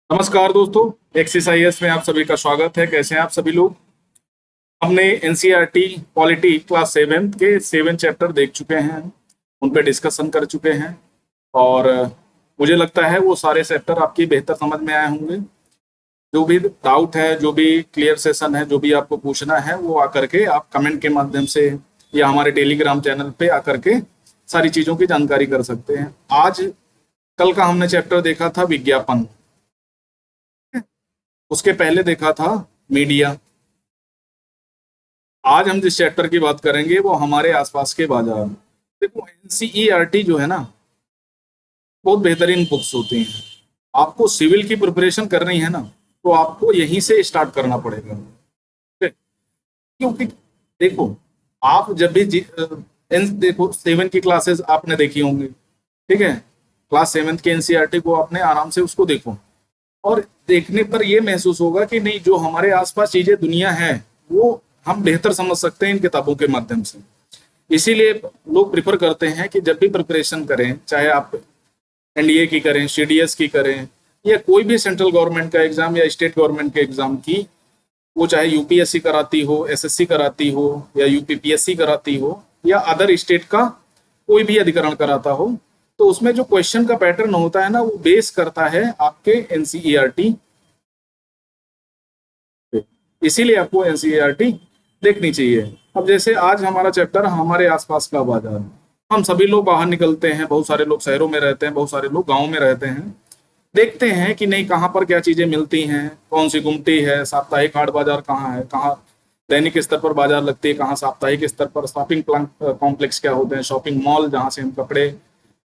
नमस्कार दोस्तों। एक्सरसाइज में आप सभी का स्वागत है। कैसे हैं आप सभी लोग। हमने एनसीईआरटी पॉलिटी क्लास 7 के 7 चैप्टर देख चुके हैं, उन पे डिस्कशन कर चुके हैं और मुझे लगता है वो सारे चैप्टर आपकी बेहतर समझ में आए होंगे। जो भी डाउट है, जो भी क्लियर सेशन है, जो भी आपको पूछना है वो आकर के आप कमेंट के माध्यम से या हमारे टेलीग्राम चैनल पे आकर के सारी चीज़ों की जानकारी कर सकते हैं। आज कल का हमने चैप्टर देखा था विज्ञापन, उसके पहले देखा था मीडिया। आज हम जिस चैप्टर की बात करेंगे वो हमारे आसपास के बाजार। देखो, एनसीईआरटी जो है ना, बहुत बेहतरीन बुक्स होती हैं। आपको सिविल की प्रिपरेशन करनी है ना, तो आपको यहीं से स्टार्ट करना पड़ेगा। ठीक है? क्योंकि देखो, आप जब भी देखो 7 की क्लासेस आपने देखी होंगी, ठीक है। क्लास 7 की एनसीईआरटी को आपने आराम से उसको देखो और देखने पर यह महसूस होगा कि नहीं, जो हमारे आसपास चीजें दुनिया है वो हम बेहतर समझ सकते हैं इन किताबों के माध्यम से। इसीलिए लोग प्रिफर करते हैं कि जब भी प्रिपरेशन करें, चाहे आप एनडीए की करें, सीडीएस की करें, या कोई भी सेंट्रल गवर्नमेंट का एग्जाम या स्टेट गवर्नमेंट के एग्जाम की, वो चाहे यूपीएससी कराती हो, एसएससी कराती हो, या यूपीपीएससी कराती हो, या अदर स्टेट का कोई भी अधिकरण कराता हो, तो उसमें जो क्वेश्चन का पैटर्न होता है ना, वो बेस करता है आपके एनसीईआरटी पे। इसीलिए आपको एनसीईआरटी देखनी चाहिए। अब जैसे आज हमारा चैप्टर हमारे आसपास का बाजार। हम सभी लोग बाहर निकलते हैं, बहुत सारे लोग शहरों में रहते हैं, बहुत सारे लोग गाँव में रहते हैं। देखते हैं कि नहीं, कहाँ पर क्या चीजें मिलती हैं, कौन सी गुमटी है, साप्ताहिक हाट बाजार कहाँ है, कहाँ दैनिक स्तर पर बाजार लगती है, कहाँ साप्ताहिक स्तर पर शॉपिंग कॉम्प्लेक्स क्या होते हैं, शॉपिंग मॉल जहाँ से हम कपड़े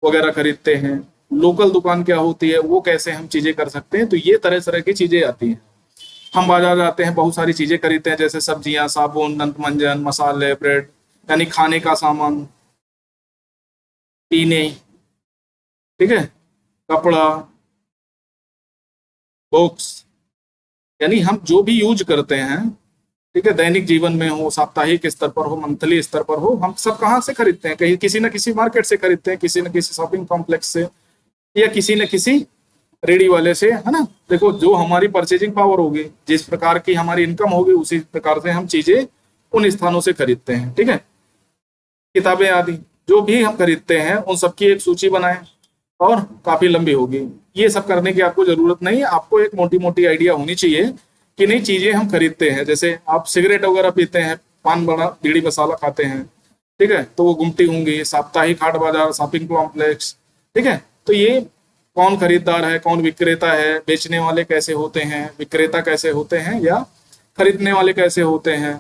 वगैरह खरीदते हैं, लोकल दुकान क्या होती है, वो कैसे हम चीजें कर सकते हैं। तो ये तरह तरह की चीजें आती हैं। हम बाजार जाते हैं, बहुत सारी चीजें खरीदते हैं, जैसे सब्जियां, साबुन, दंत मंजन, मसाले, ब्रेड, यानी खाने का सामान, पीने, ठीक है, कपड़ा, बुक्स, यानी हम जो भी यूज करते हैं, ठीक है, दैनिक जीवन में हो, साप्ताहिक स्तर पर हो, मंथली स्तर पर हो, हम सब कहाँ से खरीदते हैं? कहीं किसी न किसी मार्केट से खरीदते हैं, किसी न किसी शॉपिंग कॉम्प्लेक्स से, या किसी न किसी रेडी वाले से, है ना। देखो, जो हमारी परचेजिंग पावर होगी, जिस प्रकार की हमारी इनकम होगी, उसी प्रकार से हम चीजें उन स्थानों से खरीदते हैं। ठीक है। किताबें आदि जो भी हम खरीदते हैं, उन सबकी एक सूची बनाएं, और काफी लंबी होगी। ये सब करने की आपको जरूरत नहीं है। आपको एक मोटी मोटी आइडिया होनी चाहिए कि नहीं, चीजें हम खरीदते हैं। जैसे आप सिगरेट वगैरह पीते हैं, पान बड़ा बीड़ी मसाला खाते हैं, ठीक है, तो वो गुमटी होंगी, साप्ताहिक हाट बाजार, शॉपिंग कॉम्प्लेक्स, ठीक है। तो ये कौन खरीदार है, कौन विक्रेता है, बेचने वाले कैसे होते हैं, विक्रेता कैसे होते हैं, या खरीदने वाले कैसे होते हैं,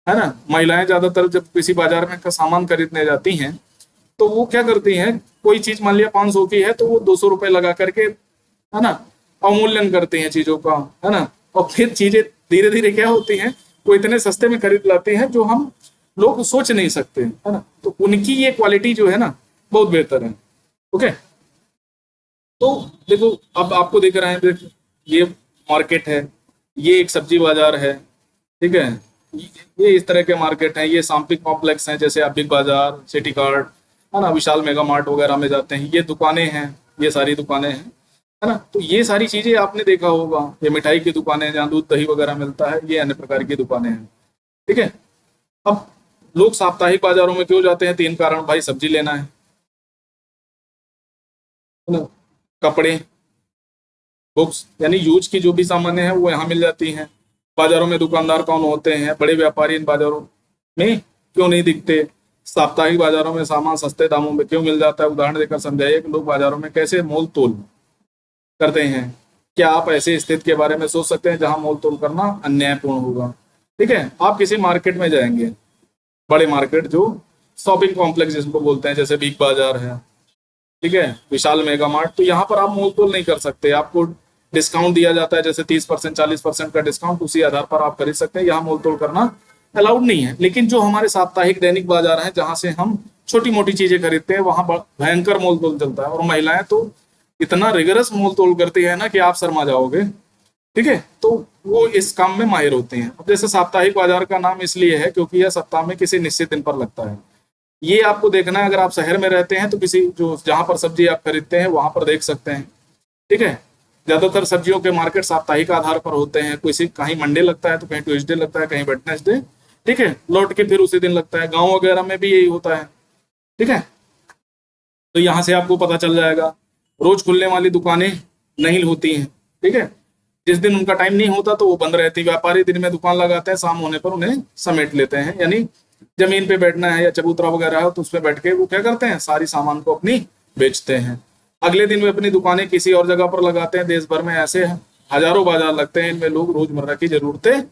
है ना। महिलाएं ज्यादातर जब किसी बाजार में का सामान खरीदने जाती हैं, तो वो क्या करती हैं, कोई चीज मान लिया 500 की है, तो वो 200 रुपए लगा करके, है ना, अवमूल्यन करती हैं चीजों का, है ना। और फिर चीजें धीरे धीरे क्या होती हैं, वो इतने सस्ते में खरीद लाती हैं जो हम लोग सोच नहीं सकते, है ना। तो उनकी ये क्वालिटी जो है ना, बहुत बेहतर है। ओके। तो देखो, अब आपको दिख रहा है, देखो, ये मार्केट है, ये एक सब्जी बाजार है, ठीक है। ये इस तरह के मार्केट हैं, ये शॉपिंग कॉम्प्लेक्स हैं, जैसे आप बिग बाजार, सिटी कार्ट, है ना, विशाल मेगा मार्ट वगैरह में जाते हैं। ये दुकानें हैं, ये सारी दुकानें हैं, है ना। तो ये सारी चीजें आपने देखा होगा। ये मिठाई की दुकानें जहाँ दूध दही वगैरह मिलता है, ये अन्य प्रकार की दुकानें हैं, ठीक है। अब लोग साप्ताहिक बाजारों में क्यों जाते हैं? 3 कारण। भाई, सब्जी लेना है ना, कपड़े, बुक्स, यानी यूज की जो भी सामानें हैं वो यहाँ मिल जाती हैं। बाजारों में दुकानदार कौन होते हैं? बड़े व्यापारी इन बाजारों में क्यों नहीं दिखते? साप्ताहिक बाजारों में सामान सस्ते दामों में क्यों मिल जाता है? उदाहरण देकर समझाइए कि लोग बाजारों में कैसे मोल तोल करते हैं। क्या आप ऐसी स्थिति के बारे में सोच सकते हैं जहां मोल तोल करना अन्यायपूर्ण होगा? ठीक है। आप किसी मार्केट में जाएंगे, बड़े मार्केट, जो शॉपिंग कॉम्प्लेक्स जिसको बोलते हैं, जैसे बिग बाजार है, ठीक है, विशाल मेगा मार्ट, तो यहाँ पर आप मोल तोल नहीं कर सकते। आपको डिस्काउंट दिया जाता है, जैसे 30%, 40% का डिस्काउंट, उसी आधार पर आप खरीद सकते हैं। यहाँ मोल तोल करना अलाउड नहीं है। लेकिन जो हमारे साप्ताहिक दैनिक बाजार हैं, जहाँ से हम छोटी मोटी चीजें खरीदते हैं, वहां भयंकर मोल तोल चलता है। और महिलाएं तो इतना रिगरस मोल तोल करती है ना कि आप शर्मा जाओगे, ठीक है। तो वो इस काम में माहिर होते हैं। अब जैसे साप्ताहिक बाजार का नाम इसलिए है क्योंकि यह सप्ताह में किसी निश्चित दिन पर लगता है। ये आपको देखना है। अगर आप शहर में रहते हैं तो किसी जो जहां पर सब्जी आप खरीदते हैं वहां पर देख सकते हैं, ठीक है। ज्यादातर सब्जियों के मार्केट साप्ताहिक आधार पर होते हैं, किसी कहीं मंडे लगता है तो कहीं ट्यूसडे लगता है, कहीं वेडनेसडे, ठीक है, लौट के फिर उसी दिन लगता है। गांव वगैरह में भी यही होता है, ठीक है। तो यहाँ से आपको पता चल जाएगा। रोज खुलने वाली दुकानें नहीं होती हैं, ठीक है। जिस दिन उनका टाइम नहीं होता तो वो बंद रहती। व्यापारी दिन में दुकान लगाते हैं, शाम होने पर उन्हें समेट लेते हैं। यानी जमीन पे बैठना है या चबूतरा वगैरह है तो उसमें बैठ के वो क्या करते हैं, सारी सामान को अपनी बेचते हैं। अगले दिन वे अपनी दुकानें किसी और जगह पर लगाते हैं। देश भर में ऐसे हजारों बाजार लगते हैं, इनमें लोग रोजमर्रा की जरूरतें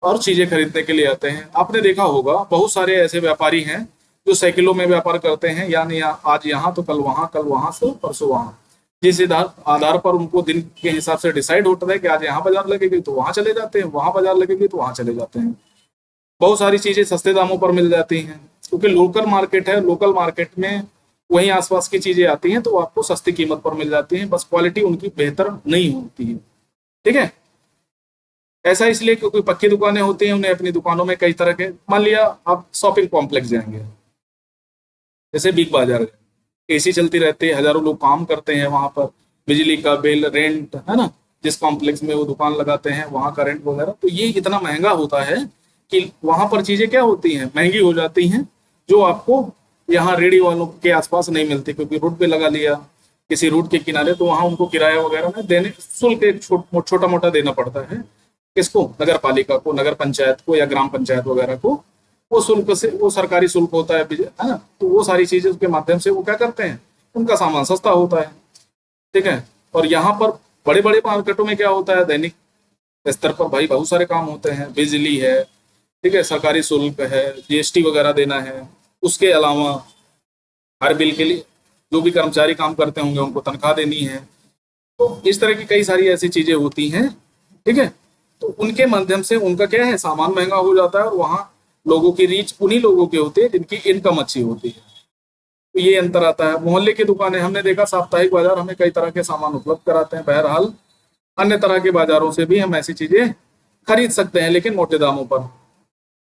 और चीजें खरीदने के लिए आते हैं। आपने देखा होगा बहुत सारे ऐसे व्यापारी हैं जो साइकिलों में व्यापार करते हैं, यानी आज यहाँ तो कल वहां से परसों वहां। जिस आधार पर उनको दिन के हिसाब से डिसाइड होता है कि आज यहाँ बाजार लगेगी तो वहां चले जाते हैं, वहां बाजार लगेगी तो वहां चले जाते हैं। बहुत सारी चीजें सस्ते दामों पर मिल जाती हैं क्योंकि लोकल मार्केट है। लोकल मार्केट में वहीं आसपास की चीजें आती हैं तो आपको सस्ती कीमत पर मिल जाती हैं, बस क्वालिटी उनकी बेहतर नहीं होती है, ठीक है। ऐसा इसलिए क्योंकि पक्की दुकानें होती हैं, उन्हें अपनी दुकानों में कई तरह के, मान लिया आप शॉपिंग कॉम्प्लेक्स जाएंगे, जैसे बिग बाजार, एसी चलती रहती है, हजारों लोग काम करते हैं वहां पर, बिजली का बिल, रेंट, है ना, जिस कॉम्प्लेक्स में वो दुकान लगाते हैं वहां का रेंट वगैरह, तो ये इतना महंगा होता है कि वहां पर चीजें क्या होती हैं, महंगी हो जाती हैं, जो आपको यहाँ रेडी वालों के आसपास नहीं मिलती। क्योंकि रोड पे लगा लिया किसी रोड के किनारे तो वहां उनको किराया वगैरह में देने शुल्क एक छोटा मोटा देना पड़ता है। किसको, नगर पालिका को, नगर पंचायत को या ग्राम पंचायत वगैरह को। वो शुल्क से, वो सरकारी शुल्क होता है ना, तो वो सारी चीजें के माध्यम से वो क्या करते हैं, उनका सामान सस्ता होता है, ठीक है। और यहाँ पर बड़े बड़े मार्केटों में क्या होता है, दैनिक स्तर पर भाई बहुत सारे काम होते हैं, बिजली है, ठीक है, सरकारी शुल्क है, जीएसटी वगैरह देना है। उसके अलावा हर बिल के लिए जो भी कर्मचारी काम करते होंगे उनको तनख्वाह देनी है। तो इस तरह की कई सारी ऐसी चीजें होती हैं, ठीक है। तो उनके माध्यम से उनका क्या है, सामान महंगा हो जाता है और वहाँ लोगों की रीच उन्हीं लोगों की होती है जिनकी इनकम अच्छी होती है। तो ये अंतर आता है। मोहल्ले की दुकानें, हमने देखा साप्ताहिक बाजार हमें कई तरह के सामान उपलब्ध कराते हैं। बहरहाल अन्य तरह के बाजारों से भी हम ऐसी चीजें खरीद सकते हैं, लेकिन मोटे दामों पर।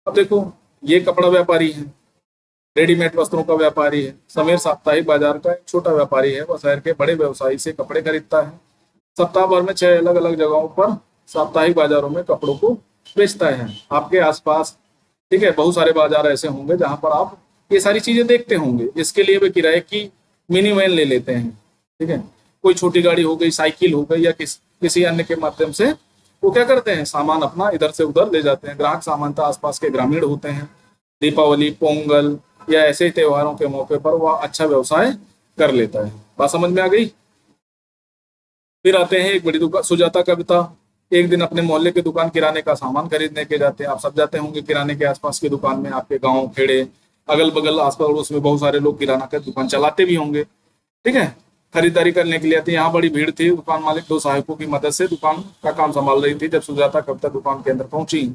अब देखो, ये कपड़ा व्यापारी है, रेडीमेड वस्त्रों का व्यापारी है। समीर साप्ताहिक बाजार का एक छोटा व्यापारी है, वह शहर के बड़े व्यवसायी से कपड़े खरीदता है। सप्ताह भर में 6 अलग अलग जगहों पर साप्ताहिक बाजारों में कपड़ों को बेचता है। आपके आसपास, ठीक है, बहुत सारे बाजार ऐसे होंगे जहां पर आप ये सारी चीजें देखते होंगे। इसके लिए वे किराए की मिनी वैन ले लेते हैं, ठीक है। कोई छोटी गाड़ी हो गई, साइकिल हो गई, या किसी अन्य के माध्यम से वो क्या करते हैं, सामान अपना इधर से उधर ले जाते हैं। ग्राहक सामान्यतः आसपास के ग्रामीण होते हैं। दीपावली, पोंगल या ऐसे त्योहारों के मौके पर वह अच्छा व्यवसाय कर लेता है। बात समझ में आ गई। फिर आते हैं एक बड़ी दुकान, सुजाता कविता। एक दिन अपने मोहल्ले की दुकान किराने का सामान खरीदने के जाते हैं। आप सब जाते होंगे किराने के आसपास की दुकान में, आपके गांव खेड़े अगल बगल आस पड़ोस में बहुत सारे लोग किराना का दुकान चलाते भी होंगे, ठीक है। खरीदारी करने के लिए आते हैं। यहाँ बड़ी भीड़ थी। दुकान मालिक 2 सहायकों की मदद से दुकान का काम संभाल रही थी। जब सुजाता कविता दुकान के अंदर पहुंची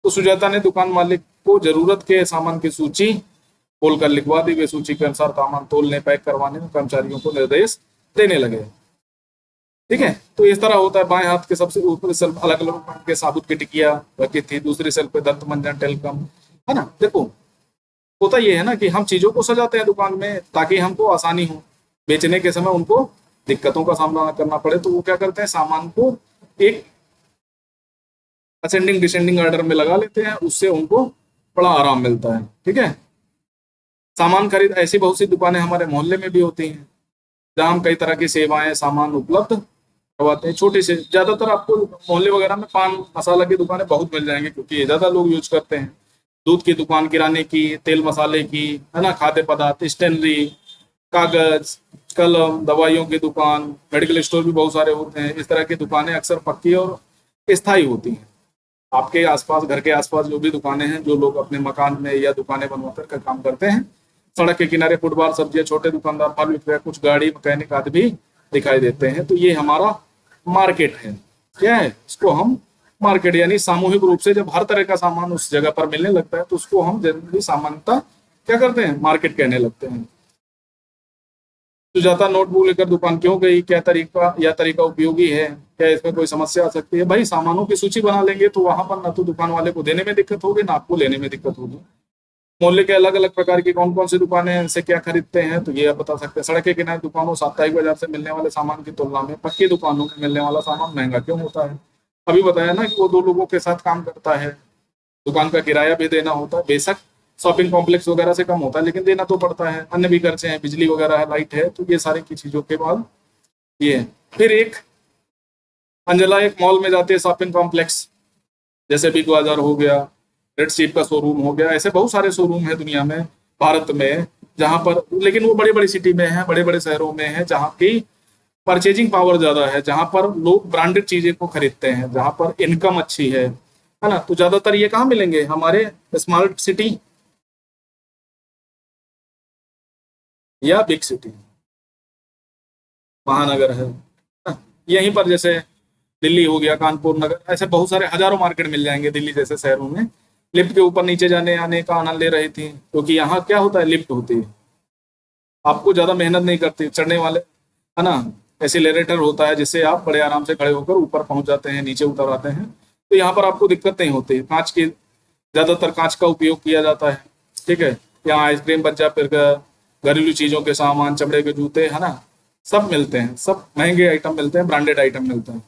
तो सुजाता ने दुकान मालिक को जरूरत के सामान की सूची खोलकर लिखवा दी। वे सूची के अनुसार सामान तोलने, पैक करवाने में कर्मचारियों को निर्देश देने लगे, ठीक है। तो इस तरह होता है। बाएं हाथ के सबसे ऊपर सेल्फ अलग अलग रंग के साबुत की टिकिया रखी थी, दूसरी सेल्फ पे दंत मंजन, टेलकम, है ना। देखो, होता ये है ना कि हम चीजों को सजाते हैं दुकान में ताकि हमको आसानी हो, बेचने के समय उनको दिक्कतों का सामना करना पड़े। तो वो क्या करते हैं, सामान को एक असेंडिंग डिसेंडिंग ऑर्डर में लगा लेते हैं, उससे उनको बड़ा आराम मिलता है, ठीक है। सामान खरीद, ऐसी बहुत सी दुकानें हमारे मोहल्ले में भी होती हैं जहाँ हम कई तरह की सेवाएं, सामान उपलब्ध करवाते हैं। छोटी से, ज्यादातर आपको मोहल्ले वगैरह में पान मसाला की दुकानें बहुत मिल जाएंगी क्योंकि ये ज्यादा लोग यूज करते हैं। दूध की दुकान, किराने की, तेल मसाले की, है ना, खाद्य पदार्थ, स्टेनरी, कागज, कलम, दवाइयों की दुकान, मेडिकल स्टोर भी बहुत सारे होते हैं। इस तरह की दुकानें अक्सर पक्की और स्थायी होती हैं। आपके आसपास, घर के आसपास जो भी दुकानें हैं, जो लोग अपने मकान में या दुकानें बनवाकर का काम करते हैं, सड़क के किनारे फुटपाथ, सब्जियां, छोटे दुकानदार, फल विक्रेता, कुछ गाड़ी, मैकेनिक आदि भी दिखाई देते हैं। तो ये हमारा मार्केट है। क्या है, इसको हम मार्केट, यानी सामूहिक रूप से जब हर तरह का सामान उस जगह पर मिलने लगता है तो उसको हम जनरली सामान्यतः क्या करते हैं, मार्केट कहने लगते हैं। सुजाता नोटबुक लेकर दुकान क्यों गई, क्या तरीका उपयोगी है, क्या इसमें कोई समस्या आ सकती है। भाई, सामानों की सूची बना लेंगे तो वहां पर ना तो दुकान वाले को देने में दिक्कत होगी, ना आपको लेने में दिक्कत होगी। मोहल्ले के अलग अलग प्रकार की कौन कौन सी दुकानें हैं, इनसे क्या खरीदते हैं, तो ये आप बता सकते हैं। सड़क के किनारे दुकानों, साप्ताहिक बाजार से मिलने वाले सामान की तुलना में पक्की दुकानों में मिलने वाला सामान महंगा क्यों होता है? अभी बताया ना कि वो दो लोगों के साथ काम करता है, दुकान का किराया भी देना होता है, बेशक शॉपिंग कॉम्प्लेक्स वगैरह से कम होता है लेकिन देना तो पड़ता है। अन्य भी खर्चे हैं, बिजली वगैरह है, लाइट है, तो ये सारी की चीजों के बाद ये है। फिर एक अंजला एक मॉल में जाती है, शॉपिंग कॉम्प्लेक्स, जैसे बिग बाजार हो गया, रेड चीफ का शोरूम हो गया, ऐसे बहुत सारे शोरूम है दुनिया में, भारत में, जहां पर, लेकिन वो बड़ी बड़ी सिटी में है, बड़े बड़े शहरों में है, जहाँ की परचेजिंग पावर ज्यादा है, जहां पर लोग ब्रांडेड चीजें को खरीदते हैं, जहां पर इनकम अच्छी है ना। तो ज्यादातर ये कहाँ मिलेंगे? हमारे स्मॉल सिटी या बिग सिटी, महानगर है ना? यहीं पर जैसे दिल्ली हो गया, कानपुर नगर, ऐसे बहुत सारे हजारों मार्केट मिल जाएंगे दिल्ली जैसे शहरों में। लिफ्ट के ऊपर नीचे जाने आने का आनंद ले रही थी, क्योंकि यहाँ क्या होता है, लिफ्ट होती है, आपको ज्यादा मेहनत नहीं करती चढ़ने वाले, है ना। एसिलेरेटर होता है जिससे आप बड़े आराम से खड़े होकर ऊपर पहुंच जाते हैं, नीचे उतर आते हैं। तो यहाँ पर आपको दिक्कत नहीं होती। कांच की, ज्यादातर कांच का उपयोग किया जाता है, ठीक है। यहाँ आइसक्रीम, बच्चा, फिर घरेलू चीजों के सामान, चमड़े के जूते, है ना, सब मिलते हैं, सब महंगे आइटम मिलते हैं, ब्रांडेड आइटम मिलते हैं।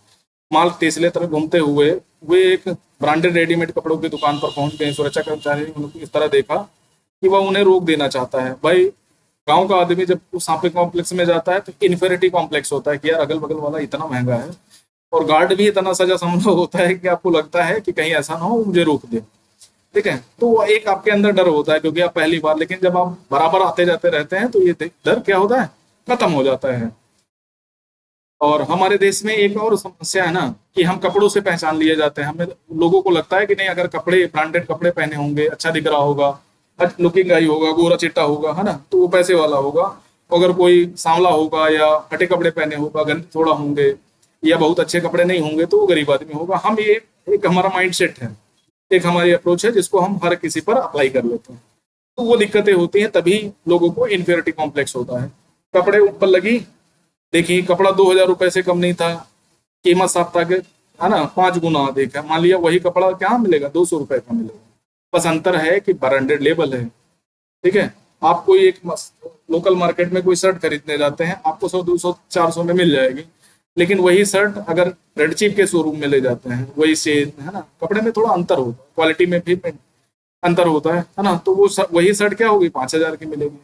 माल तीसरे तरफ घूमते हुए वे एक ब्रांडेड रेडीमेड कपड़ों की दुकान पर पहुंच गए। सुरक्षा कर्मचारी ने उनको इस तरह देखा कि वह उन्हें रोक देना चाहता है। भाई, गांव का आदमी जब उस शॉपिंग कॉम्प्लेक्स में जाता है तो इन्फेरिटी कॉम्प्लेक्स होता है कि यार अगल बगल वाला इतना महंगा है, और गार्ड भी इतना सजा समझा होता है कि आपको लगता है कि कहीं ऐसा ना हो मुझे रोक दे, ठीक है। तो वो एक आपके अंदर डर होता है क्योंकि आप पहली बार, लेकिन जब आप बराबर आते जाते रहते हैं तो ये डर क्या होता है, खत्म हो जाता है। और हमारे देश में एक और समस्या है ना, कि हम कपड़ों से पहचान लिए जाते हैं। हमें, लोगों को लगता है कि नहीं, अगर कपड़े ब्रांडेड कपड़े पहने होंगे, अच्छा दिख रहा होगा, लुकिंग गाई होगा, गोरा चिट्टा होगा, है ना, तो वो पैसे वाला होगा। अगर कोई सांवला होगा या फटे कपड़े पहने होगा, गंदे थोड़ा होंगे, या बहुत अच्छे कपड़े नहीं होंगे, तो वो गरीब आदमी होगा। हम ये एक हमारा माइंड सेट है, एक हमारी अप्रोच है जिसको हम हर किसी पर अप्लाई कर लेते हैं। तो वो दिक्कतें होती हैं, तभी लोगों को इन्फीरियरिटी कॉम्प्लेक्स होता है। कपड़े ऊपर लगी, देखिए कपड़ा 2,000 रुपए से कम नहीं था, कीमत साफ था कि, है ना, 5 गुना अधिक है। मान लिया वही कपड़ा क्या मिलेगा, 200 रुपए का मिलेगा, बस अंतर है कि ब्रांडेड लेबल है, ठीक है। आप कोई एक लोकल मार्केट में कोई शर्ट खरीदने जाते हैं, आपको 100, 200, 400 में मिल जाएगी, लेकिन वही शर्ट अगर रेड चीफ के शोरूम में ले जाते हैं, वही सेल, है ना, कपड़े में थोड़ा अंतर होता है, क्वालिटी में भी अंतर होता है ना, तो वो वही शर्ट क्या होगी, 5,000 की मिलेगी।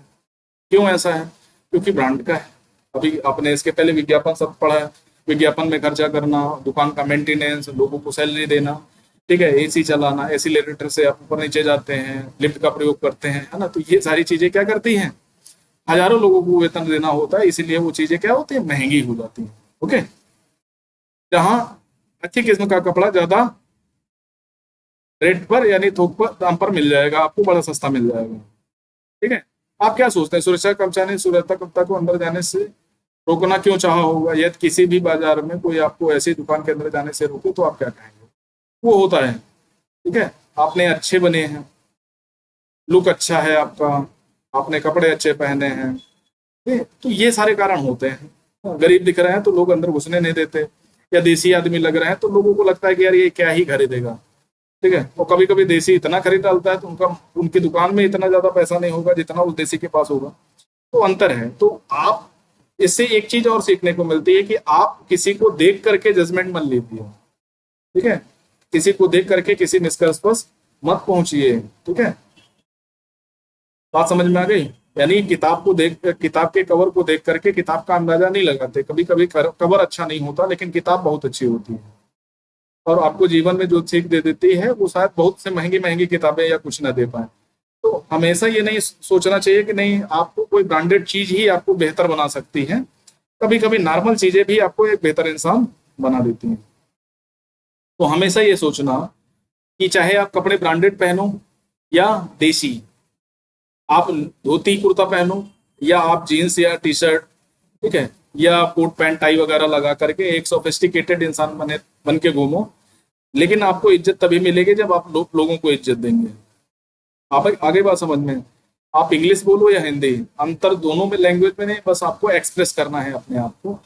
क्यों ऐसा है? क्योंकि ब्रांड का है। अभी आपने इसके पहले विज्ञापन सब पढ़ा है, विज्ञापन में खर्चा करना, दुकान का मेंटेनेंस, लोगों को सैलरी देना, ठीक है, एसी चलाना, एसिलेटर से आप ऊपर नीचे जाते हैं, लिफ्ट का प्रयोग करते हैं, है ना, तो ये सारी चीजें क्या करती हैं, हजारों लोगों को वेतन देना होता है, इसीलिए वो चीजें क्या होती है, महंगी हो जाती है। ओके, जहाँ अच्छी किस्म का कपड़ा ज्यादा रेट पर, यानी थोक पर, दाम पर मिल जाएगा, आपको बड़ा सस्ता मिल जाएगा, ठीक है। आप क्या सोचते हैं, सुरक्षा कर्मचारी ने सुरक्षाकर्ता को अंदर जाने से रोकना क्यों चाहा होगा? यदि किसी भी बाजार में कोई आपको ऐसी दुकान के अंदर जाने से रोके तो आप क्या कहेंगे? वो होता है, ठीक है, आपने अच्छे बने हैं, लुक अच्छा है आपका, आपने कपड़े अच्छे पहने हैं, ठीक है? तो ये सारे कारण होते हैं। गरीब दिख रहे हैं तो लोग अंदर घुसने नहीं देते, या देसी आदमी लग रहे हैं तो लोगों को लगता है कि यार ये क्या ही खरीदेगा, ठीक है। और कभी कभी देसी इतना खरीद डालता है तो उनका, उनकी दुकान में इतना ज्यादा पैसा नहीं होगा जितना उस देसी के पास होगा। तो अंतर है। तो आप, इससे एक चीज और सीखने को मिलती है कि आप किसी को देख करके जजमेंट मत लीजिए, ठीक है। किसी को देख करके किसी निष्कर्ष पर मत पहुंचिए, ठीक है। बात समझ में आ गई? यानी किताब को देख, किताब के कवर को देख करके किताब का अंदाजा नहीं लगाते। कभी कभी कवर अच्छा नहीं होता लेकिन किताब बहुत अच्छी होती है, और आपको जीवन में जो सीख दे देती है वो शायद बहुत से महंगी महंगी किताबें या कुछ ना दे पाए। तो हमेशा ये नहीं सोचना चाहिए कि नहीं, आपको कोई ब्रांडेड चीज ही आपको बेहतर बना सकती है। कभी कभी नॉर्मल चीजें भी आपको एक बेहतर इंसान बना देती हैं। तो हमेशा ये सोचना कि चाहे आप कपड़े ब्रांडेड पहनो या देसी, आप धोती कुर्ता पहनो या आप जीन्स या टी शर्ट, ठीक है, या कोट पैंट टाई वगैरह लगा करके एक सोफिस्टिकेटेड इंसान बन के घूमो, लेकिन आपको इज्जत तभी मिलेगी जब आप लोगों को इज्जत देंगे। आप आगे बात समझ में, आप इंग्लिश बोलो या हिंदी, अंतर दोनों में लैंग्वेज में नहीं, बस आपको एक्सप्रेस करना है अपने आप को।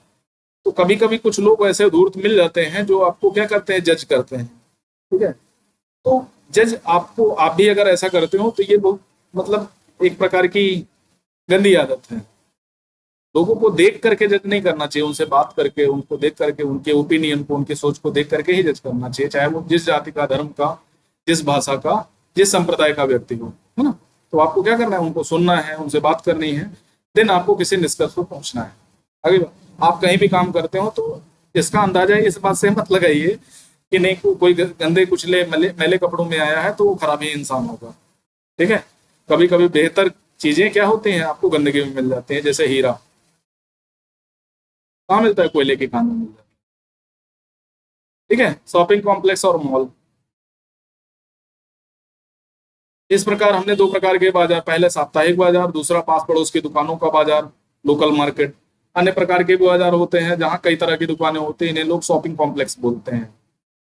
तो कभी कभी कुछ लोग ऐसे धूर्त मिल जाते हैं जो आपको क्या करते हैं, जज करते हैं, ठीक है। तो जज आपको, आप भी अगर ऐसा करते हो तो ये बहुत मतलब एक प्रकार की गंदी आदत है। लोगों को देख करके जज नहीं करना चाहिए, उनसे बात करके, उनको देख करके, उनके ओपिनियन को, उनकी सोच को देख करके ही जज करना चाहिए, चाहे वो जिस जाति का, धर्म का, जिस भाषा का, जिस संप्रदाय का व्यक्ति हो, है ना। तो आपको क्या करना है, उनको सुनना है, उनसे बात करनी है, देन आपको किसी निष्कर्ष पर पहुंचना है। आगे आप कहीं भी काम करते हो तो इसका अंदाजा इस बात से मत लगाइए कि नहीं कोई गंदे कुचले मैले कपड़ों में आया है तो वो खराब ही इंसान होगा। ठीक है, कभी कभी बेहतर चीजें क्या होती हैं आपको गंदगी में मिल जाती हैं, जैसे हीरा कहाँ मिलता है, कोयले की खान में मिल जाता है। ठीक है, शॉपिंग कॉम्प्लेक्स और मॉल, इस प्रकार हमने दो प्रकार के बाजार, पहले साप्ताहिक बाजार, दूसरा पास पड़ोस की दुकानों का बाजार, लोकल मार्केट। अन्य प्रकार के भी बाजार होते हैं जहाँ कई तरह की दुकानें होती हैं, इन्हें लोग शॉपिंग कॉम्प्लेक्स बोलते हैं।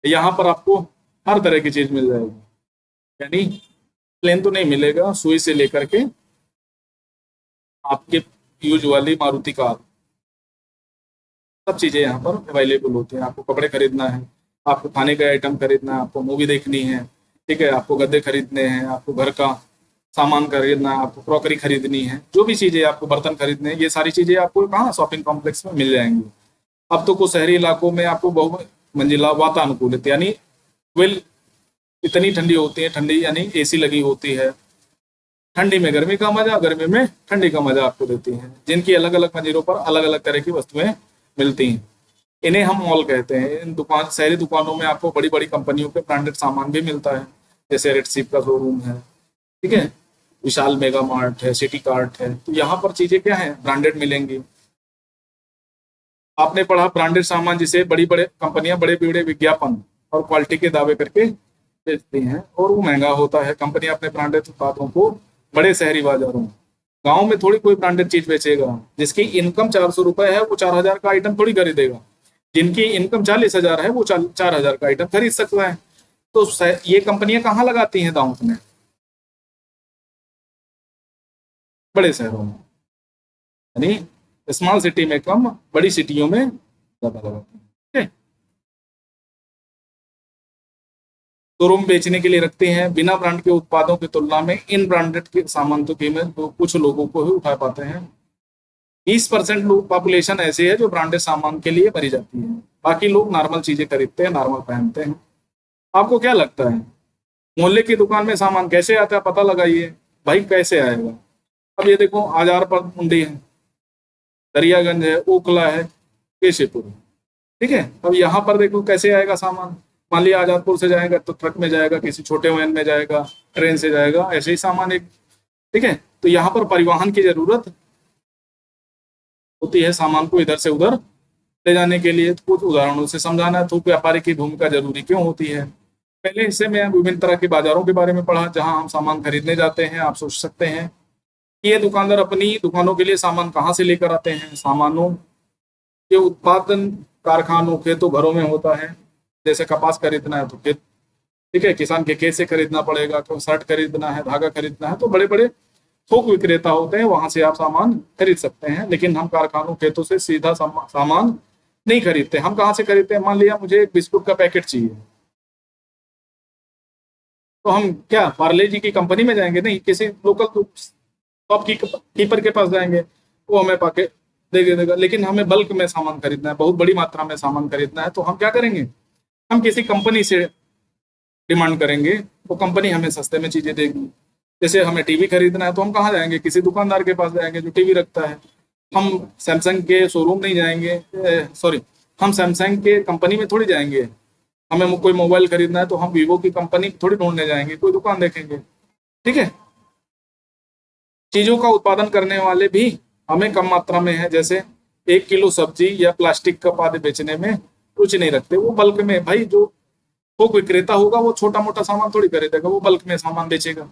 यहाँ पर आपको हर तरह की चीज मिल जाएगी, यानी प्लेन तो नहीं मिलेगा, सुई से लेकर के आपके यूज वाली मारुति कार, सब चीजें यहाँ पर अवेलेबल होती हैं। आपको कपड़े खरीदना है, आपको खाने का आइटम खरीदना है, आपको मूवी देखनी है, ठीक है, आपको गद्दे खरीदने हैं, आपको घर का सामान खरीदना है, आपको क्रॉकरी खरीदनी है, जो भी चीजें, आपको बर्तन खरीदने हैं, ये सारी चीजें आपको कहाँ शॉपिंग कॉम्प्लेक्स में मिल जाएंगी। अब तो कुछ शहरी इलाकों में आपको बहु मंजिला वातानुकूलित, यानी वेल, इतनी ठंडी होती है, ठंडी यानी एसी लगी होती है, ठंडी में गर्मी का मजा, गर्मी में ठंडी का मजा आपको देती है, जिनकी अलग अलग मंजिलों पर अलग अलग तरह की वस्तुएं मिलती हैं। इन्हें हम मॉल कहते हैं। इन दुकान, शहरी दुकानों में आपको बड़ी बड़ी कंपनियों के ब्रांडेड सामान भी मिलता है, जैसे रेडसीप का शोरूम है, ठीक है, विशाल मेगा मार्ट है, सिटी कार्ट है। तो यहाँ पर चीजें क्या है, ब्रांडेड मिलेंगी। आपने पढ़ा ब्रांडेड सामान जिसे बड़ी बड़े कंपनियां बड़े बड़े विज्ञापन और क्वालिटी के दावे करके बेचती हैं, और वो महंगा होता है। कंपनी अपने ब्रांडेड उत्पादों को बड़े शहरी बाजारों, गांव में थोड़ी कोई ब्रांडेड चीज बेचेगा। जिसकी इनकम 400 रुपए है वो 4000 का आइटम थोड़ी खरीदेगा, जिनकी इनकम 40,000 है वो 4000 का आइटम खरीद सकता है। तो ये कंपनियां कहाँ लगाती हैं दांव में, बड़े शहरों में, यानी स्मॉल सिटी में कम, बड़ी सिटियों में ज्यादा लगाती हैं। ठीक है, शोरूम बेचने के लिए रखते हैं। बिना ब्रांड के उत्पादों की तुलना में इन ब्रांडेड के सामान तो कीमत तो कुछ लोगों को ही उठा पाते हैं। 20% लोग पॉपुलेशन ऐसी है जो ब्रांडेड सामान के लिए भरी जाती है, बाकी लोग नॉर्मल चीजें खरीदते हैं, नॉर्मल पहनते हैं। आपको क्या लगता है, मोहल्ले की दुकान में सामान कैसे आता है, पता लगाइए भाई कैसे आएगा। अब ये देखो, आजार पर मंडी है, दरियागंज है, ओखला है, केशेपुर है, ठीक है। अब यहाँ पर देखो कैसे आएगा सामान। मान लिया आजादपुर से जाएगा तो ट्रक में जाएगा, किसी छोटे वैन में जाएगा, ट्रेन से जाएगा, ऐसे ही सामान एक, ठीक है। तो यहाँ पर परिवहन की जरूरत होती है सामान को इधर से उधर ले जाने के लिए। तो कुछ उदाहरणों से समझाना है, तो व्यापारी की भूमिका जरूरी क्यों होती है। पहले हिस्से में विभिन्न तरह के बाजारों के बारे में पढ़ा जहां हम सामान खरीदने जाते हैं। आप सोच सकते हैं कि ये दुकानदार अपनी दुकानों के लिए सामान कहाँ से लेकर आते हैं। सामानों के उत्पादन कारखानों, खेतों, घरों में होता है। जैसे कपास खरीदना है तो खेत, ठीक है, किसान के खेत से खरीदना पड़ेगा। तो शर्ट खरीदना है, धागा खरीदना है, तो बड़े बड़े थोक विक्रेता होते हैं, वहां से आप सामान खरीद सकते हैं। लेकिन हम कारखानों, खेतों से सीधा सामान नहीं खरीदते। हम कहाँ से खरीदते हैं, मान लिया मुझे एक बिस्कुट का पैकेट चाहिए, तो हम क्या पार्ले जी की कंपनी में जाएंगे, नहीं, किसी लोकल शॉप कीपर के पास जाएंगे, वो हमें पाके दे देगा। लेकिन हमें बल्क में सामान खरीदना है, बहुत बड़ी मात्रा में सामान खरीदना है, तो हम क्या करेंगे, हम किसी कंपनी से डिमांड करेंगे, वो कंपनी हमें सस्ते में चीजें देगी। जैसे हमें टीवी खरीदना है तो हम कहाँ जाएंगे, किसी दुकानदार के पास जाएंगे जो टीवी रखता है। हम सैमसंग के शोरूम नहीं जाएंगे, सॉरी, हम सैमसंग के कंपनी में थोड़ी जाएंगे। हमें कोई मोबाइल खरीदना है तो हम वीवो की कंपनी थोड़ी ढूंढने जाएंगे, कोई दुकान देखेंगे। ठीक है, चीजों का उत्पादन करने वाले भी हमें कम मात्रा में है। जैसे 1 किलो सब्जी या प्लास्टिक का पाद बेचने में रुचि नहीं रखते, वो बल्क में, भाई जो थोक विक्रेता होगा वो छोटा मोटा सामान थोड़ी खरीदेगा, वो बल्क में सामान बेचेगा,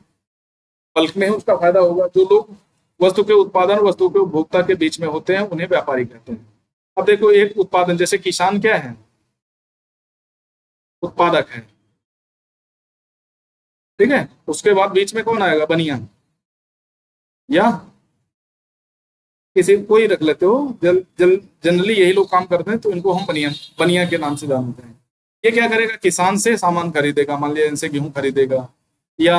बल्क में ही उसका फायदा होगा। जो लोग वस्तु के उत्पादन, वस्तु के उपभोक्ता के बीच में होते हैं उन्हें व्यापारी कहते हैं। अब देखो, एक उत्पादन, जैसे किसान क्या है, उत्पादक है, ठीक है, उसके बाद बीच में कौन आएगा, बनिया, या किसी कोई रख लेते हो, जल जल जनरली यही लोग काम करते हैं, तो इनको हम बनिया बनिया के नाम से जानते हैं। ये क्या करेगा, किसान से सामान खरीदेगा, मान लिया इनसे गेहूं खरीदेगा, या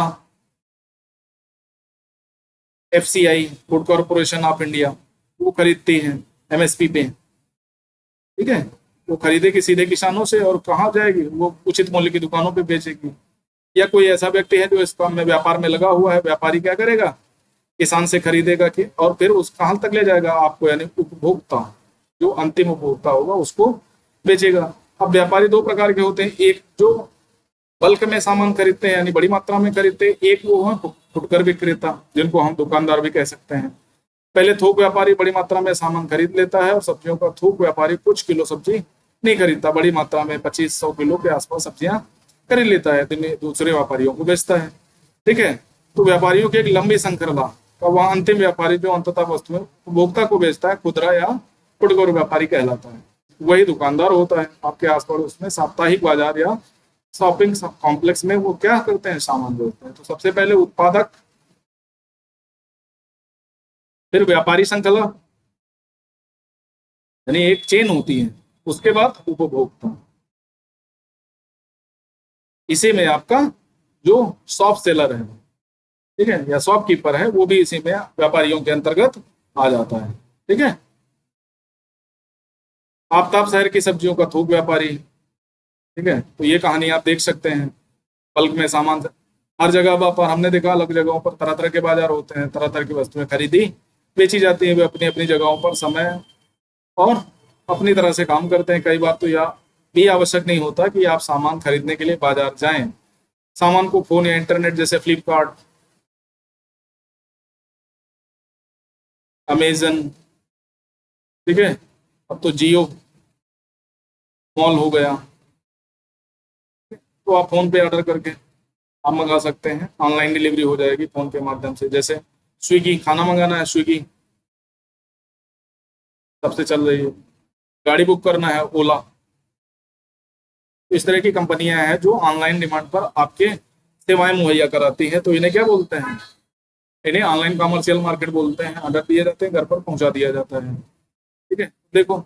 FCI, food corporation of India, वो खरीदती है MSP पे। ठीक है, वो खरीदेगी सीधे किसानों से और कहाँ जाएगी, वो उचित मूल्य की दुकानों पे बेचेगी। या कोई ऐसा व्यक्ति है जो इस काम में व्यापार में लगा हुआ है, व्यापारी क्या करेगा, किसान से खरीदेगा कि और फिर उस कहाँ तक ले जाएगा आपको, यानी उपभोक्ता, जो अंतिम उपभोक्ता होगा उसको बेचेगा। अब व्यापारी दो प्रकार के होते हैं, एक जो बल्क में सामान खरीदते हैं यानी बड़ी मात्रा में खरीदते हैं, एक वो है फुटकर विक्रेता जिनको हम दुकानदार भी कह सकते हैं। पहले थोक व्यापारी बड़ी मात्रा में सामान खरीद लेता है और सब्जियों का थोक व्यापारी कुछ किलो सब्जी नहीं खरीदता, बड़ी मात्रा में 2500 किलो के आसपास सब्जियां खरीद लेता है, दूसरे व्यापारियों को बेचता है। ठीक है, तो व्यापारियों की एक लंबी श्रृंखला का वह अंतिम व्यापारी जो अंततः वस्तुएं उपभोक्ता को बेचता है, खुदरा या फुटकर व्यापारी कहलाता है। वही दुकानदार होता है आपके आस पड़ोस में साप्ताहिक बाजार या शॉपिंग कॉम्प्लेक्स में, वो क्या करते हैं, सामान बेचते हैं। तो सबसे पहले उत्पादक, फिर व्यापारी श्रृंखला यानी एक चेन होती है, उसके बाद उपभोक्ता, इसी में आपका जो शॉप सेलर है, ठीक है, या शॉपकीपर है, वो भी इसी में व्यापारियों के अंतर्गत आ जाता है। ठीक है, आफ्ताब शहर की सब्जियों का थोक व्यापारी। ठीक है, तो ये कहानी आप देख सकते हैं, बल्क में सामान हर जगह पर हमने देखा, अलग जगहों पर तरह तरह के बाजार होते हैं, तरह तरह की वस्तुएं खरीदी बेची जाती हैं, वे अपनी अपनी जगहों पर समय और अपनी तरह से काम करते हैं। कई बार तो यह भी आवश्यक नहीं होता कि आप सामान खरीदने के लिए बाजार जाएं, सामान को फोन या इंटरनेट जैसे फ्लिपकार्ट, अमेजन, ठीक है, अब तो जियो मॉल हो गया, तो आप फोन पे ऑर्डर करके आप मंगा सकते हैं, ऑनलाइन डिलीवरी हो जाएगी फोन के माध्यम से। जैसे स्विगी, खाना मंगाना है, स्विगी सबसे चल रही है। गाड़ी बुक करना है, ओला। इस तरह की कंपनियां हैं जो ऑनलाइन डिमांड पर आपके सेवाएं मुहैया कराती है। तो इन्हें क्या बोलते हैं, इन्हें ऑनलाइन कॉमर्शियल मार्केट बोलते हैं। ऑर्डर दिए जाते हैं, घर पर पहुंचा दिया जाता है। ठीक है, देखो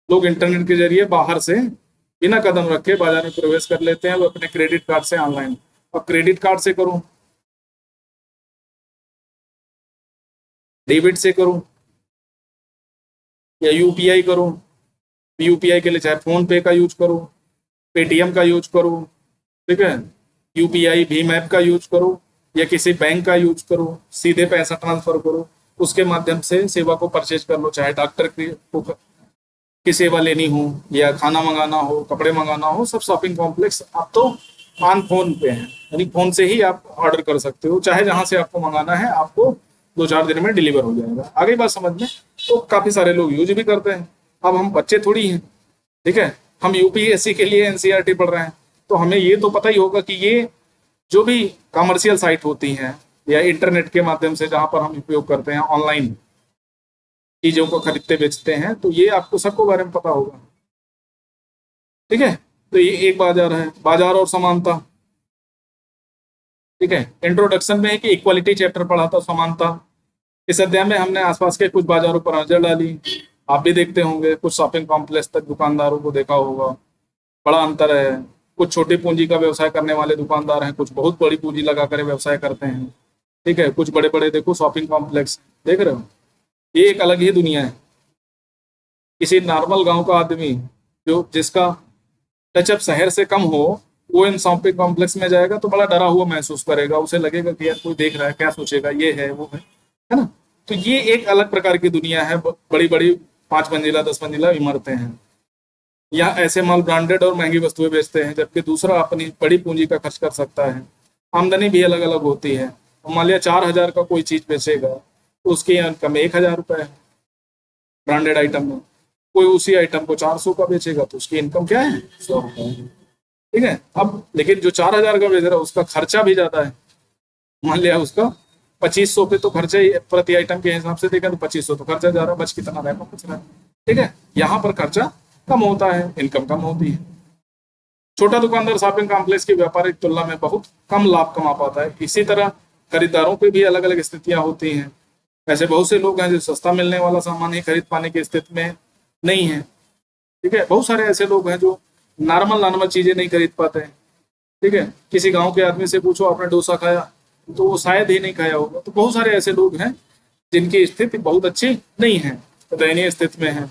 लोग इंटरनेट के जरिए बाहर से बिना कदम रखे बाजार में प्रवेश कर लेते हैं, वो अपने क्रेडिट कार्ड से ऑनलाइन। और क्रेडिट कार्ड से करूं, डेबिट से करूं या यूपीआई करूं, यूपीआई के लिए चाहे फोन पे का यूज करूं, पेटीएम का यूज करूं, ठीक है, यूपीआई भीम ऐप का यूज करूं या किसी बैंक का यूज करूं, सीधे पैसा ट्रांसफर करूं, उसके माध्यम से सेवा को परचेज कर लो, चाहे डॉक्टर की सेवा लेनी हो या खाना मंगाना हो, कपड़े मंगाना हो, सब शॉपिंग कॉम्प्लेक्स अब तो ऑन फोन पे है, यानी फोन से ही आप ऑर्डर कर सकते हो, चाहे जहां से आपको मंगाना है, आपको 2-4 दिन में डिलीवर हो जाएगा। आगे बात समझ में, तो काफी सारे लोग यूज भी करते हैं। अब हम बच्चे थोड़ी हैं, ठीक है, हम यूपीएससी के लिए एनसीईआरटी पढ़ रहे हैं, तो हमें ये तो पता ही होगा कि ये जो भी कमर्शियल साइट होती हैं या इंटरनेट के माध्यम से जहां पर हम उपयोग करते हैं, ऑनलाइन चीजों को खरीदते बेचते हैं, तो ये आपको सबको बारे में पता होगा। ठीक है, तो ये एक बाजार है, बाजार और समानता। ठीक है, इंट्रोडक्शन में है कि इक्वालिटी चैप्टर पढ़ा था, समानता। इस अध्याय में हमने आसपास के कुछ बाजारों पर नजर डाली। आप भी देखते होंगे, कुछ शॉपिंग कॉम्प्लेक्स तक दुकानदारों को देखा होगा, बड़ा अंतर है। कुछ छोटी पूंजी का व्यवसाय करने वाले दुकानदार हैं, कुछ बहुत बड़ी पूंजी लगाकर व्यवसाय करते हैं। ठीक है, कुछ बड़े बड़े देखो शॉपिंग कॉम्प्लेक्स देख रहे हो, ये एक अलग ही दुनिया है। किसी नॉर्मल गांव का आदमी जो जिसका टचअप शहर से कम हो, वो इन शॉपिंग कॉम्प्लेक्स में जाएगा तो बड़ा डरा हुआ महसूस करेगा, उसे लगेगा कि यार कोई देख रहा है, क्या सोचेगा, ये है वो है ना। तो ये एक अलग प्रकार की दुनिया है। बड़ी बड़ी 5 मंजिला 10 मंजिला इमारतें हैं, यहाँ ऐसे माल ब्रांडेड और महंगी वस्तुएं बेचते हैं, जबकि दूसरा अपनी बड़ी पूंजी का खर्च कर सकता है। आमदनी भी अलग अलग होती है। मान लिया 4,000 का कोई चीज बेचेगा, तो उसकी इनकम 1,000 रुपए है ब्रांडेड आइटम में। कोई उसी आइटम को 400 का बेचेगा, तो उसकी इनकम क्या है, 100 रुपए है। ठीक है, अब लेकिन जो 4,000 का बेच रहा है उसका खर्चा भी ज्यादा है। मान लिया उसका 2500 पे तो खर्चा ही प्रति आइटम के हिसाब से देखा तो 2500 तो खर्चा जा रहा है, बच कितना रहा है, बच रहा है। ठीक है, यहाँ पर खर्चा कम होता है, इनकम कम होती है। छोटा दुकानदार शॉपिंग कॉम्प्लेक्स की व्यापारिक तुलना में बहुत कम लाभ कमा पाता है। इसी तरह खरीदारों की भी अलग अलग स्थितियां होती हैं। ऐसे बहुत से लोग हैं जो सस्ता मिलने वाला सामान ही खरीद पाने की स्थिति में नहीं है। ठीक है, बहुत सारे ऐसे लोग हैं जो नॉर्मल नॉर्मल चीजें नहीं खरीद पाते हैं। ठीक है, किसी गांव के आदमी से पूछो आपने डोसा खाया, तो वो शायद ही नहीं खाया होगा। तो बहुत सारे ऐसे लोग हैं जिनकी स्थिति बहुत अच्छी नहीं है, दयनीय स्थिति में है।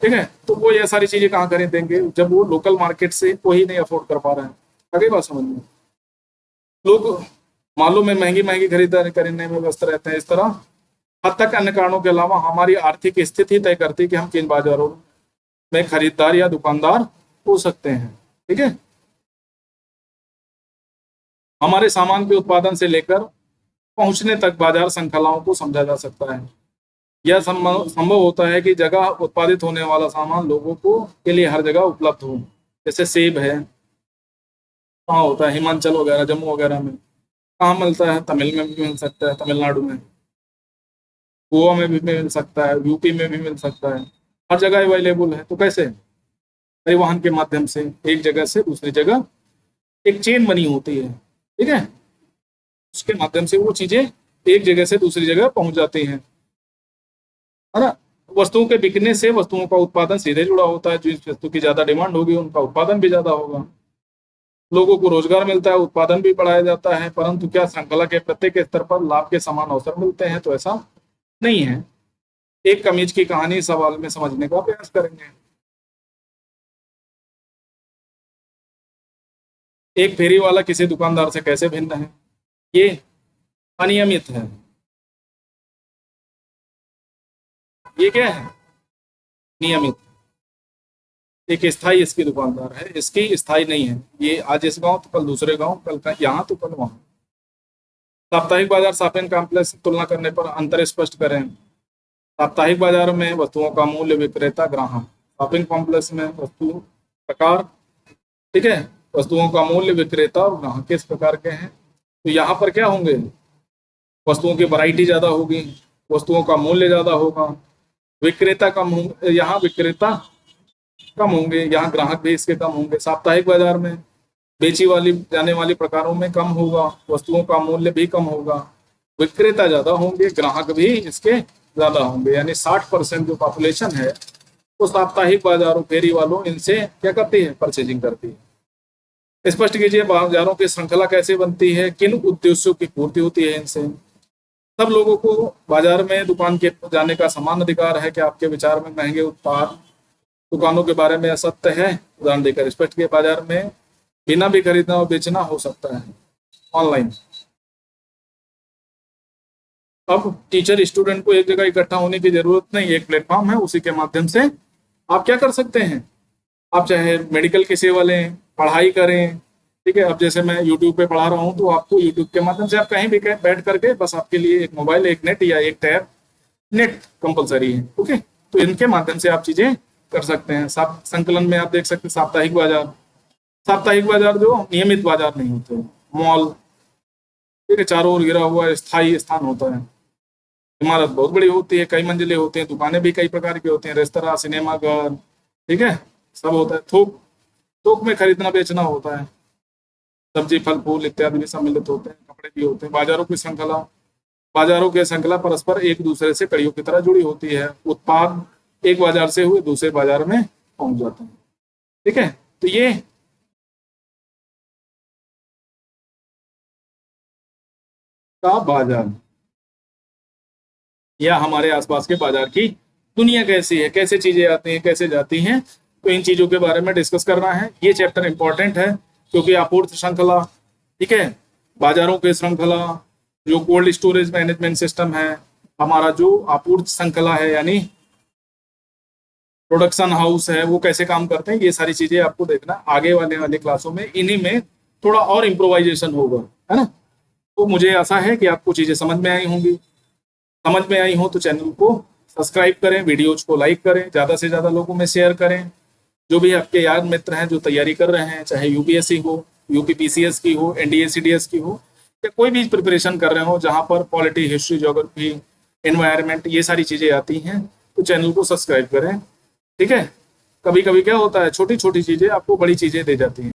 ठीक है, तो वो ये सारी चीजें कहाँ खरीदेंगे जब वो लोकल मार्केट से कोई नहीं अफोर्ड कर पा रहे हैं। आगे बात समझ में, लोग मालों में महंगी महंगी खरीदारी करने में व्यस्त रहते हैं। इस तरह हद तक अन्य कारणों के अलावा हमारी आर्थिक स्थिति तय करती है कि हम किन बाजारों में खरीदार या दुकानदार हो सकते हैं। ठीक है, हमारे सामान के उत्पादन से लेकर पहुंचने तक बाजार श्रृंखलाओं को समझा जा सकता है। यह संभव होता है कि जगह उत्पादित होने वाला सामान लोगों को के लिए हर जगह उपलब्ध हो। जैसे सेब है, कहाँ होता है, हिमाचल वगैरह, जम्मू वगैरह में। कहाँ मिलता है, तमिल में भी मिल सकता है, तमिलनाडु में, गोवा में भी मिल सकता है, यूपी में भी मिल सकता है। हर जगह अवेलेबल है। तो कैसे, परिवहन के माध्यम से एक जगह से दूसरी जगह, एक चेन बनी होती है। ठीक है, उसके माध्यम से वो चीजें एक जगह से दूसरी जगह पहुंच जाती हैं, है ना। वस्तुओं के बिकने से वस्तुओं का उत्पादन सीधे जुड़ा होता है। जिस वस्तु की ज्यादा डिमांड होगी उनका उत्पादन भी ज्यादा होगा, लोगों को रोजगार मिलता है, उत्पादन भी बढ़ाया जाता है। परंतु क्या श्रृंखला के प्रत्येक स्तर पर लाभ के समान अवसर मिलते हैं? तो ऐसा नहीं है। एक कमीज की कहानी सवाल में समझने का प्रयास करेंगे। एक फेरी वाला किसी दुकानदार से कैसे भिन्न है? ये अनियमित है। ये क्या है? नियमित। एक स्थायी इसकी दुकानदार है, इसकी स्थायी नहीं है। ये आज इस गांव तो कल दूसरे गांव, कल का यहाँ तो कल वहां। साप्ताहिक बाजार शॉपिंग कॉम्प्लेक्स से तुलना करने पर अंतर स्पष्ट करें। साप्ताहिक बाजार में वस्तुओं का मूल्य विक्रेता ग्राहक, शॉपिंग कॉम्प्लेक्स में वस्तु प्रकार, ठीक है, वस्तुओं का मूल्य विक्रेता और ग्राहक किस प्रकार के हैं। तो यहाँ पर क्या होंगे, वस्तुओं की वैरायटी ज्यादा होगी, वस्तुओं का मूल्य ज्यादा होगा, विक्रेता कम होंगे, यहाँ विक्रेता कम होंगे, यहाँ ग्राहक भी इसके कम होंगे। साप्ताहिक बाजार में बेची वाली जाने वाली प्रकारों में कम होगा, वस्तुओं का मूल्य भी कम होगा, विक्रेता ज्यादा होंगे, ग्राहक भी इसके ज्यादा होंगे। यानी 60% जो पॉपुलेशन है वो साप्ताहिक बाजारों, फेरी वालों, इनसे क्या करती है, परचेजिंग करती है। स्पष्ट कीजिए, बाजारों की श्रृंखला कैसे बनती है, किन उद्देश्यों की पूर्ति होती है इनसे। सब लोगों को बाजार में दुकान के जाने का समान अधिकार है। कि आपके विचार में महंगे उत्पाद दुकानों के बारे में असत्य है? उदाहरण देकर स्पष्ट किए, बाजार में बिना भी खरीदना और बेचना हो सकता है ऑनलाइन। अब टीचर स्टूडेंट को एक जगह इकट्ठा होने की जरूरत नहीं, एक प्लेटफॉर्म है, उसी के माध्यम से आप क्या कर सकते हैं, आप चाहे मेडिकल की सेवा लें, पढ़ाई करें। ठीक है, अब जैसे मैं यूट्यूब पे पढ़ा रहा हूँ तो आपको यूट्यूब के माध्यम से आप कहीं भी बैठ करके, बस आपके लिए एक मोबाइल, एक नेट या एक टैब, नेट कंपलसरी है। ओके, तो इनके माध्यम से आप चीजें कर सकते हैं। संकलन में आप देख सकते हैं साप्ताहिक बाजार, साप्ताहिक बाजार जो नियमित बाजार नहीं होते, मॉल, ठीक है, चारों ओर घिरा हुआ स्थायी स्थान होता है। इमारत बहुत बड़ी होती है, कई मंजिलें होती हैं, दुकानें भी कई प्रकार की होती हैं, रेस्तरा, सिनेमा घर, ठीक है, सब होता है। थोक, थोक में खरीदना बेचना होता है, सब्जी फल फूल इत्यादि भी सम्मिलित होते हैं, कपड़े भी होते हैं। बाजारों की श्रृंखला, बाजारों की श्रृंखला परस्पर एक दूसरे से कड़ियों की तरह जुड़ी होती है। उत्पाद एक बाजार से हुए दूसरे बाजार में पहुंच जाते हैं। ठीक है, तो ये का बाजार या हमारे आसपास के बाजार की दुनिया कैसी है, कैसे चीजें आती हैं, कैसे जाती हैं, तो इन चीजों के बारे में डिस्कस करना है। ये चैप्टर इंपॉर्टेंट है क्योंकि आपूर्ति श्रृंखला, ठीक है, बाजारों की श्रृंखला, जो कोल्ड स्टोरेज मैनेजमेंट सिस्टम है, हमारा जो आपूर्ति श्रृंखला है यानी प्रोडक्शन हाउस है, वो कैसे काम करते हैं, ये सारी चीजें आपको देखना आगे वाले क्लासों में। इन्हीं में थोड़ा और इम्प्रोवाइजेशन होगा, है ना। तो मुझे आशा है कि आपको चीजें समझ में आई होंगी। समझ में आई हो तो चैनल को सब्सक्राइब करें, वीडियोज को लाइक करें, ज़्यादा से ज़्यादा लोगों में शेयर करें। जो भी आपके यार मित्र हैं जो तैयारी कर रहे हैं, चाहे यूपीएससी हो, यूपी पीसीएस की हो, एनडीए सीडीएस की हो, या कोई भी प्रिपरेशन कर रहे हो जहाँ पर पॉलिटी, हिस्ट्री, ज्योग्राफी, एनवायरनमेंट, ये सारी चीज़ें आती हैं, तो चैनल को सब्सक्राइब करें। ठीक है, कभी कभी क्या होता है, छोटी छोटी चीज़ें आपको बड़ी चीज़ें दे जाती हैं।